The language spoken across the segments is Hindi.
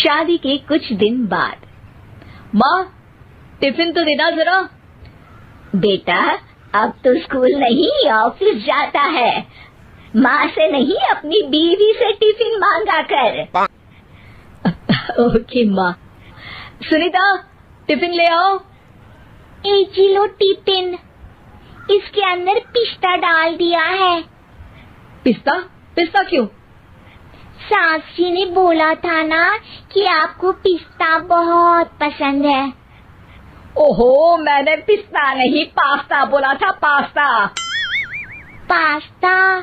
शादी के कुछ दिन बाद। माँ, टिफिन तो देना जरा। बेटा, अब तो स्कूल नहीं ऑफिस जाता है, माँ से नहीं अपनी बीवी से टिफिन मांगा कर। ओके माँ। सुनीता, टिफिन ले आओ। जी लो टिफिन, इसके अंदर पिस्ता डाल दिया है। पिस्ता? पिस्ता क्यों? सास जी ने बोला था ना कि आपको पिस्ता बहुत पसंद है। ओहो, मैंने पिस्ता नहीं पास्ता बोला था, पास्ता। पास्ता?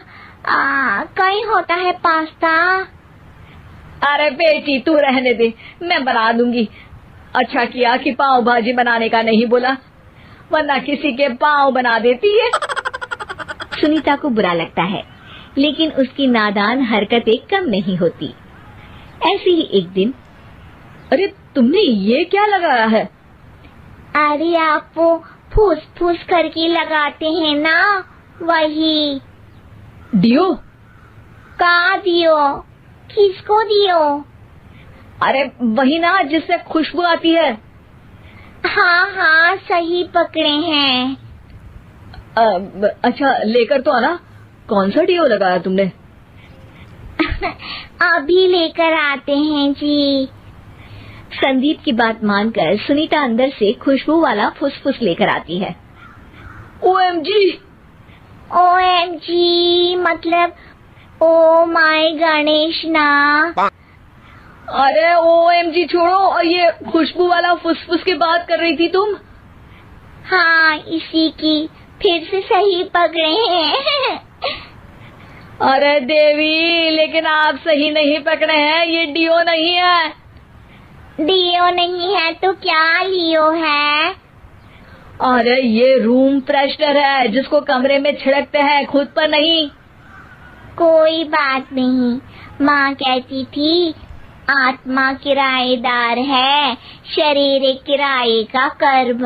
कहीं होता है पास्ता? अरे बेटी तू रहने दे, मैं बना दूंगी। अच्छा किया कि पाव भाजी बनाने का नहीं बोला, वरना किसी के पाव बना देती है। सुनीता को बुरा लगता है, लेकिन उसकी नादान हरकतें कम नहीं होती। ऐसे ही एक दिन। अरे तुमने ये क्या लगाया है? अरे आप वो फूस फूस करके लगाते हैं ना, वही। डियो? का दियो? किसको दियो? अरे वही ना जिससे खुशबू आती है। हाँ हाँ, सही पकड़े हैं। अच्छा लेकर तो आना। कौन सा डियो लगाया तुमने? अभी लेकर आते हैं जी। संदीप की बात मानकर सुनीता अंदर से खुशबू वाला फुसफुस लेकर आती है। ओएमजी! ओएमजी मतलब ओ माय गणेश ना। अरे ओएमजी छोड़ो, ये खुशबू वाला फुसफुस की बात कर रही थी तुम? हाँ, इसी की। फिर से सही पकड़े हैं। अरे देवी, लेकिन आप सही नहीं पकड़े हैं, ये डियो नहीं है। डियो नहीं है तो क्या लियो है? अरे ये रूम फ्रेशनर है, जिसको कमरे में छिड़कते हैं, खुद पर नहीं। कोई बात नहीं, माँ कहती थी आत्मा किराएदार है, शरीर एक किराए का कर्म।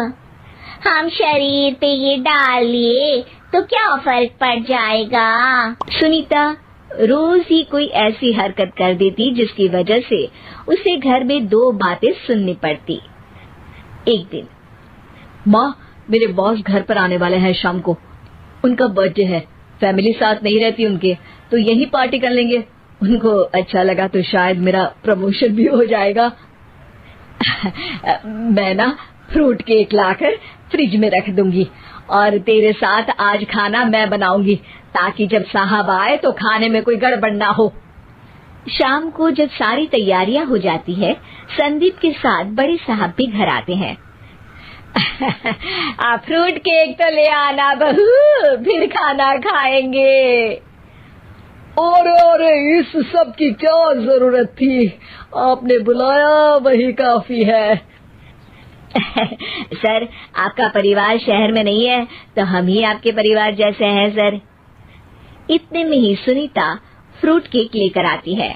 हम शरीर पे ये डाल लिए तो क्या फर्क पड़ जाएगा। सुनीता रोज ही कोई ऐसी हरकत कर देती जिसकी वजह से उसे घर में दो बातें सुननी पड़ती। एक दिन। माँ, मेरे बॉस घर पर आने वाले हैं शाम को। उनका बर्थडे है, फैमिली साथ नहीं रहती उनके, तो यही पार्टी कर लेंगे। उनको अच्छा लगा तो शायद मेरा प्रमोशन भी हो जाएगा। मैं ना फ्रूट केक लाकर फ्रिज में रख दूंगी और तेरे साथ आज खाना मैं बनाऊंगी, ताकि जब साहब आए तो खाने में कोई गड़बड़ ना हो। शाम को जब सारी तैयारियां हो जाती है, संदीप के साथ बड़े साहब भी घर आते हैं। फ्रूट केक तो ले आना बहू, फिर खाना खाएंगे। अरे इस सब की क्या जरूरत थी, आपने बुलाया वही काफी है। सर, आपका परिवार शहर में नहीं है तो हम ही आपके परिवार जैसे हैं सर। इतने में ही सुनीता फ्रूट केक लेकर आती है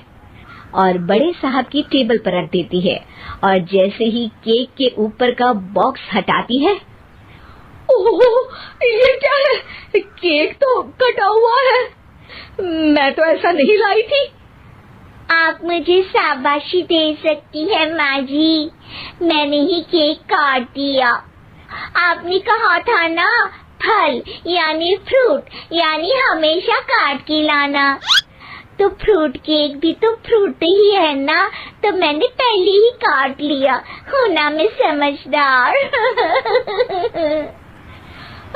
और बड़े साहब की टेबल पर रख देती है, और जैसे ही केक के ऊपर का बॉक्स हटाती है, ओह, ये क्या है? केक तो कटा हुआ है, मैं तो ऐसा नहीं लाई थी। आप मुझे शाबाशी दे सकती है माँ जी, मैंने ही केक काट दिया। आपने कहा था ना, फल यानी फ्रूट यानी हमेशा काट के लाना, तो फ्रूट केक भी तो फ्रूट ही है ना, तो मैंने पहले ही काट लिया। हूँ ना मैं समझदार।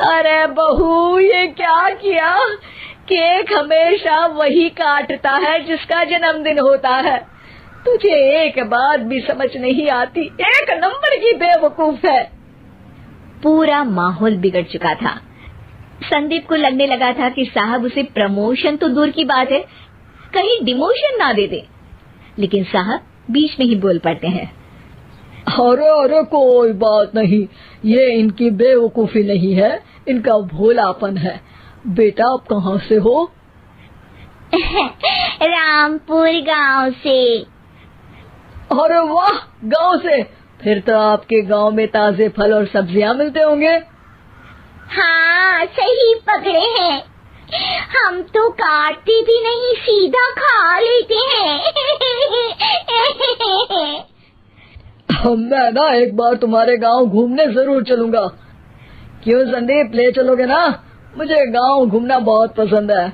अरे बहू, ये क्या किया? केक हमेशा वही काटता है जिसका जन्मदिन होता है। तुझे एक बात भी समझ नहीं आती, एक नंबर की बेवकूफ है। पूरा माहौल बिगड़ चुका था। संदीप को लगने लगा था कि साहब उसे प्रमोशन तो दूर की बात है, कहीं डिमोशन ना दे दे, लेकिन साहब बीच में ही बोल पड़ते हैं। अरे कोई बात नहीं, ये इनकी बेवकूफी नहीं है, इनका भोलापन है। बेटा आप कहाँ से हो? रामपुर गांव से। अरे वाह, गांव से? फिर तो आपके गांव में ताजे फल और सब्जियां मिलते होंगे। हाँ, सही पकड़े हैं, हम तो काटते भी नहीं, सीधा खा लेते हैं। मैं ना एक बार तुम्हारे गांव घूमने जरूर चलूंगा। क्यों संदीप, ले चलोगे ना? मुझे गांव घूमना बहुत पसंद है।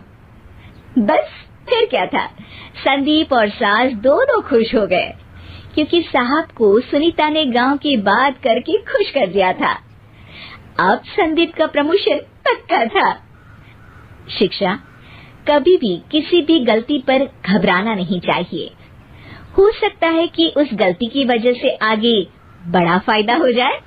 बस फिर क्या था, संदीप और सास दोनों खुश हो गए क्योंकि साहब को सुनीता ने गांव की बात करके खुश कर दिया था। अब संदीप का प्रमोशन पक्का था। शिक्षा, कभी भी किसी भी गलती पर घबराना नहीं चाहिए। हो सकता है कि उस गलती की वजह से आगे बड़ा फायदा हो जाए।